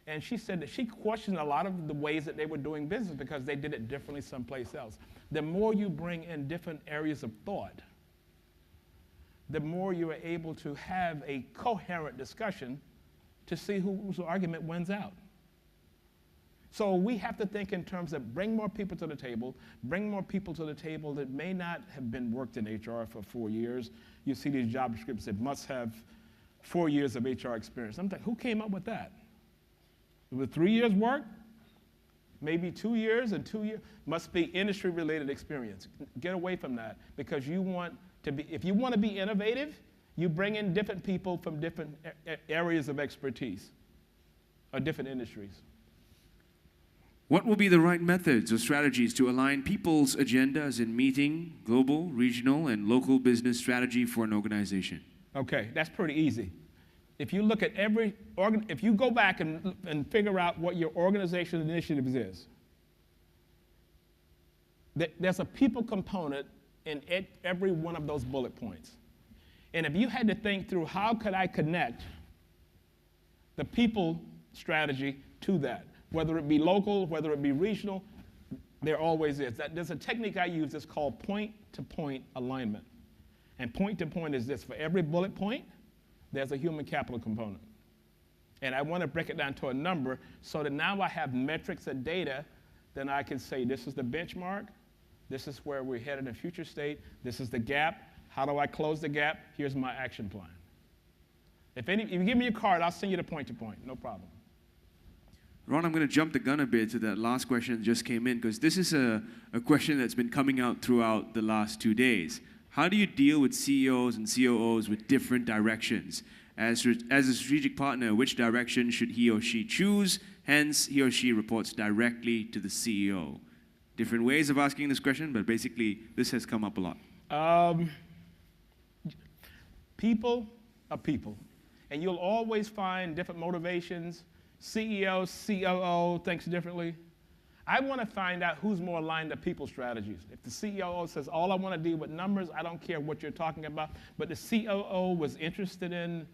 And she said that she questioned a lot of the ways that they were doing business because they did it differently someplace else. The more you bring in different areas of thought, the more you are able to have a coherent discussion to see whose argument wins out. So we have to think in terms of bring more people to the table that may not have been worked in HR for 4 years. You see these job descriptions that must have 4 years of HR experience. I'm thinking, who came up with that? With 3 years work, maybe 2 years, and 2 years must be industry-related experience. Get away from that, because you want to be, if you want to be innovative, you bring in different people from different areas of expertise or different industries. What will be the right methods or strategies to align people's agendas in meeting global, regional, and local business strategy for an organization? Okay, that's pretty easy. If you look at if you go back and figure out what your organizational initiatives is, there's a people component in every one of those bullet points. And if you had to think through how could I connect the people strategy to that, whether it be local, whether it be regional, there always is. There's a technique I use that's called point-to-point alignment. And point-to-point is this: for every bullet point, there's a human capital component. And I want to break it down to a number so that now I have metrics and data, then I can say this is the benchmark, this is where we're headed in future state, this is the gap, how do I close the gap, here's my action plan. If you give me your card, I'll send you the point-to-point, no problem. Ron, I'm going to jump the gun a bit to that last question that just came in, because this is a question that's been coming out throughout the last 2 days. How do you deal with CEOs and COOs with different directions? As a strategic partner, which direction should he or she choose? Hence, he or she reports directly to the CEO. Different ways of asking this question, but basically, this has come up a lot. People are people. And you'll always find different motivations. CEO, COO thinks differently. I want to find out who's more aligned to people strategies. If the COO says, all I want to deal with numbers, I don't care what you're talking about, but the COO was interested in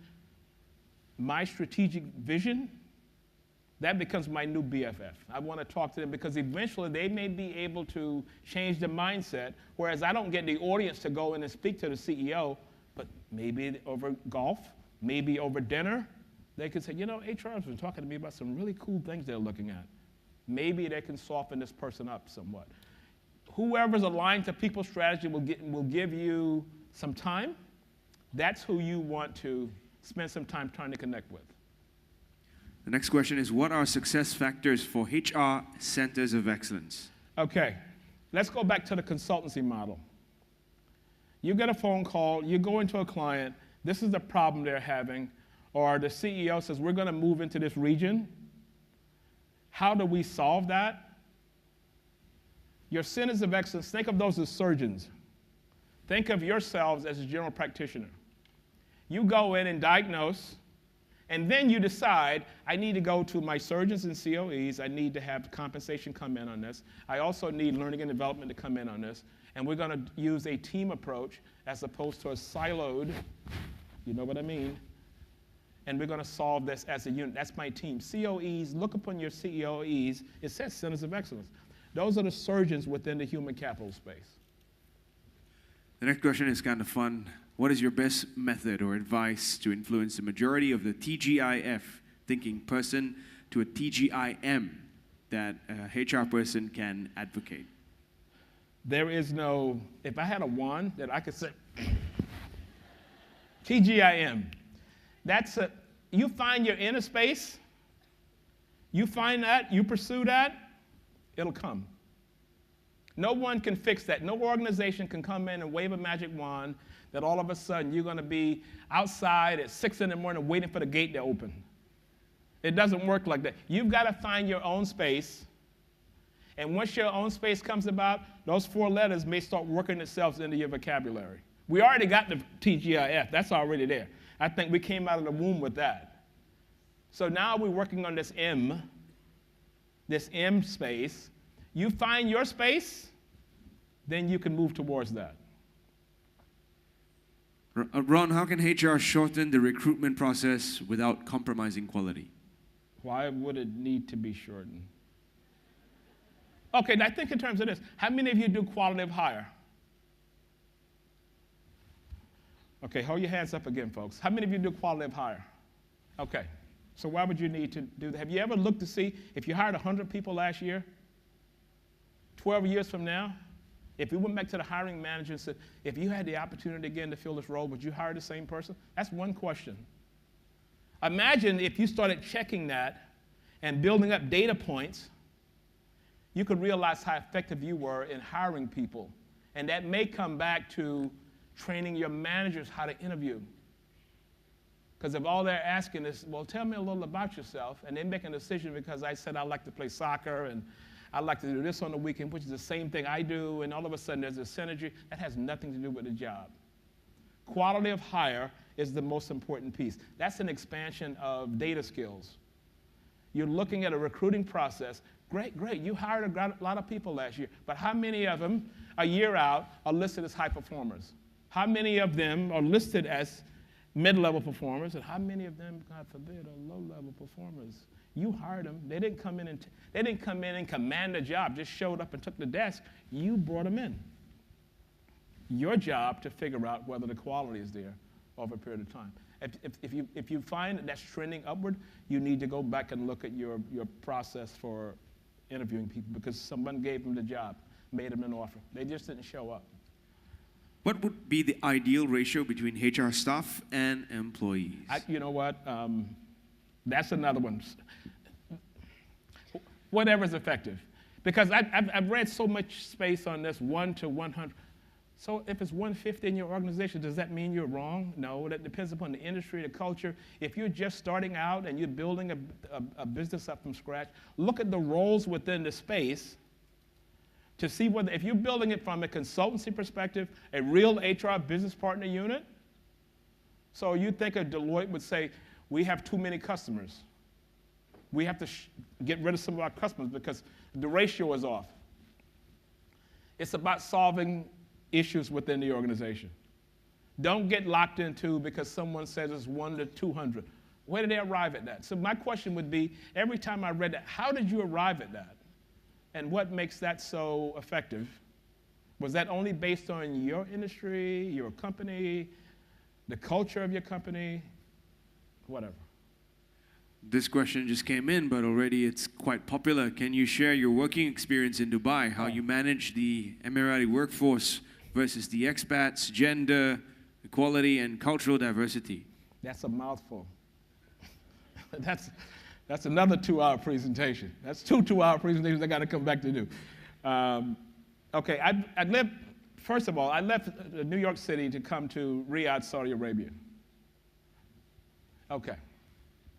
my strategic vision, that becomes my new BFF. I want to talk to them because eventually they may be able to change the mindset, whereas I don't get the audience to go in and speak to the CEO, but maybe over golf, maybe over dinner, they could say, you know, HR has been talking to me about some really cool things they're looking at. Maybe they can soften this person up somewhat. Whoever's aligned to people strategy will give you some time. That's who you want to spend some time trying to connect with. The next question is, what are success factors for HR centers of excellence? Okay, let's go back to the consultancy model. You get a phone call, you go into a client, this is the problem they're having, or the CEO says, we're going to move into this region. How do we solve that? Your centers of excellence, think of those as surgeons. Think of yourselves as a general practitioner. You go in and diagnose, and then you decide, I need to go to my surgeons and COEs, I need to have compensation come in on this. I also need learning and development to come in on this. And we're going to use a team approach as opposed to a siloed, you know what I mean? And we're going to solve this as a unit. That's my team. COEs, look upon your COEs, it says centers of excellence. Those are the surgeons within the human capital space. The next question is kind of fun. What is your best method or advice to influence the majority of the TGIF thinking person to a TGIM that a HR person can advocate? There is no, if I had a wand that I could say, TGIM. You find your inner space, you find that, you pursue that, it'll come. No one can fix that. No organization can come in and wave a magic wand that all of a sudden you're going to be outside at 6 in the morning waiting for the gate to open. It doesn't work like that. You've got to find your own space, and once your own space comes about, those 4 letters may start working themselves into your vocabulary. We already got the TGIF. That's already there. I think we came out of the womb with that. So now we're working on this M space. You find your space, then you can move towards that. Ron, how can HR shorten the recruitment process without compromising quality? Why would it need to be shortened? Okay, I think in terms of this, how many of you do quality of hire? Okay, hold your hands up again, folks. How many of you do quality of hire? Okay, so why would you need to do that? Have you ever looked to see if you hired 100 people last year, 12 years from now, if you went back to the hiring manager and said, if you had the opportunity again to fill this role, would you hire the same person? That's one question. Imagine if you started checking that and building up data points, you could realize how effective you were in hiring people. And that may come back to training your managers how to interview. Because if all they're asking is, well, tell me a little about yourself, and they make a decision because I said I like to play soccer and I like to do this on the weekend, which is the same thing I do, and all of a sudden there's a synergy, that has nothing to do with the job. Quality of hire is the most important piece. That's an expansion of data skills. You're looking at a recruiting process. Great, you hired a lot of people last year, but how many of them, a year out, are listed as high performers? How many of them are listed as mid-level performers, and how many of them, God forbid, are low-level performers? You hired them. They didn't come in and command the job, just showed up and took the desk. You brought them in. Your job to figure out whether the quality is there over a period of time. If you find that that's trending upward, you need to go back and look at your process for interviewing people, because someone gave them the job, made them an offer. They just didn't show up. What would be the ideal ratio between HR staff and employees? You know what? That's another one. Whatever's effective. Because I've read so much space on this, 1 to 100. So if it's 150 in your organization, does that mean you're wrong? No, that depends upon the industry, the culture. If you're just starting out and you're building a business up from scratch, look at the roles within the space to see whether, if you're building it from a consultancy perspective, a real HR business partner unit. So you think a Deloitte would say, we have too many customers. We have to get rid of some of our customers because the ratio is off. It's about solving issues within the organization. Don't get locked into because someone says it's 1 to 200. Where did they arrive at that? So my question would be, every time I read that, how did you arrive at that? And what makes that so effective? Was that only based on your industry, your company, the culture of your company, whatever? This question just came in, but already it's quite popular. Can you share your working experience in Dubai, how you manage the Emirati workforce versus the expats, gender, equality, and cultural diversity? That's a mouthful. That's another 2-hour presentation. That's 2 2-hour presentations I got to come back to do. Okay, I lived, first of all, I left New York City to come to Riyadh, Saudi Arabia. Okay.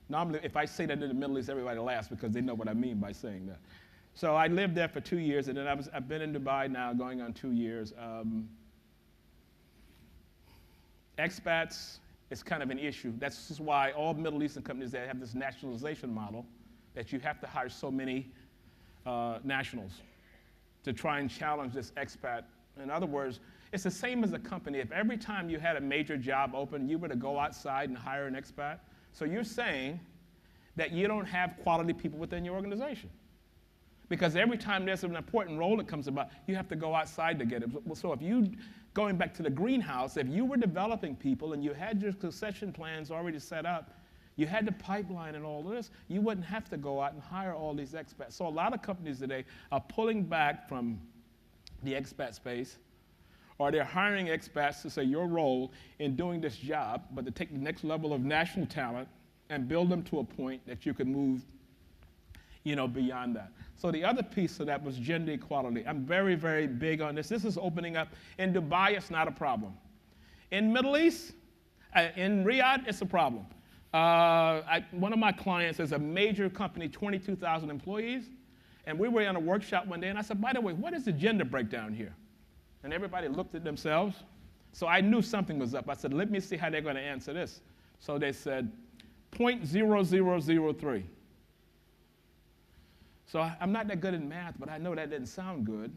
Normally, if I say that in the Middle East, everybody laughs because they know what I mean by saying that. So I lived there for 2 years, and then I've been in Dubai now going on 2 years. Expats is kind of an issue. That's why all Middle Eastern companies, they have this nationalization model that you have to hire so many nationals to try and challenge this expat. In other words, it's the same as a company. If every time you had a major job open, you were to go outside and hire an expat, so you're saying that you don't have quality people within your organization. Because every time there's an important role that comes about, you have to go outside to get it. So if you, going back to the greenhouse, if you were developing people and you had your succession plans already set up, you had the pipeline and all of this, you wouldn't have to go out and hire all these expats. So a lot of companies today are pulling back from the expat space, or they're hiring expats to say your role in doing this job, but to take the next level of national talent and build them to a point that you can move, beyond that. So the other piece of that was gender equality. I'm very, very big on this. This is opening up. In Dubai, it's not a problem. In Middle East, in Riyadh, it's a problem. One of my clients is a major company, 22,000 employees, and we were in a workshop one day, and I said, by the way, what is the gender breakdown here? And everybody looked at themselves. So I knew something was up. I said, let me see how they're going to answer this. So they said 0.0003. So I'm not that good in math, but I know that didn't sound good.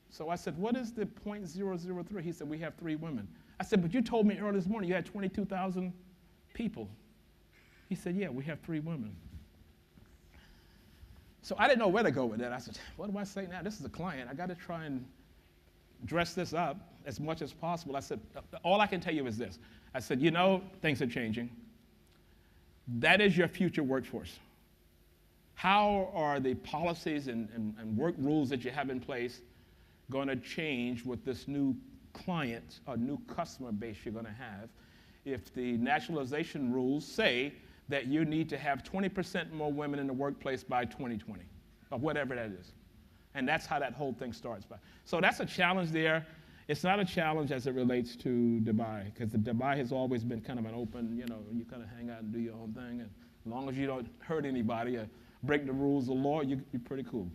So I said, what is the 0.003? He said, we have 3 women. I said, but you told me earlier this morning you had 22,000 people. He said, yeah, we have 3 women. So I didn't know where to go with that. I said, what do I say now? This is a client. I got to try and dress this up as much as possible. I said, all I can tell you is this. I said, things are changing. That is your future workforce. How are the policies and work rules that you have in place going to change with this new client or new customer base you're going to have if the nationalization rules say that you need to have 20% more women in the workplace by 2020, or whatever that is? And that's how that whole thing starts. So that's a challenge there. It's not a challenge as it relates to Dubai, because Dubai has always been kind of an open, you kind of hang out and do your own thing. And as long as you don't hurt anybody or break the rules of law, you're pretty cool.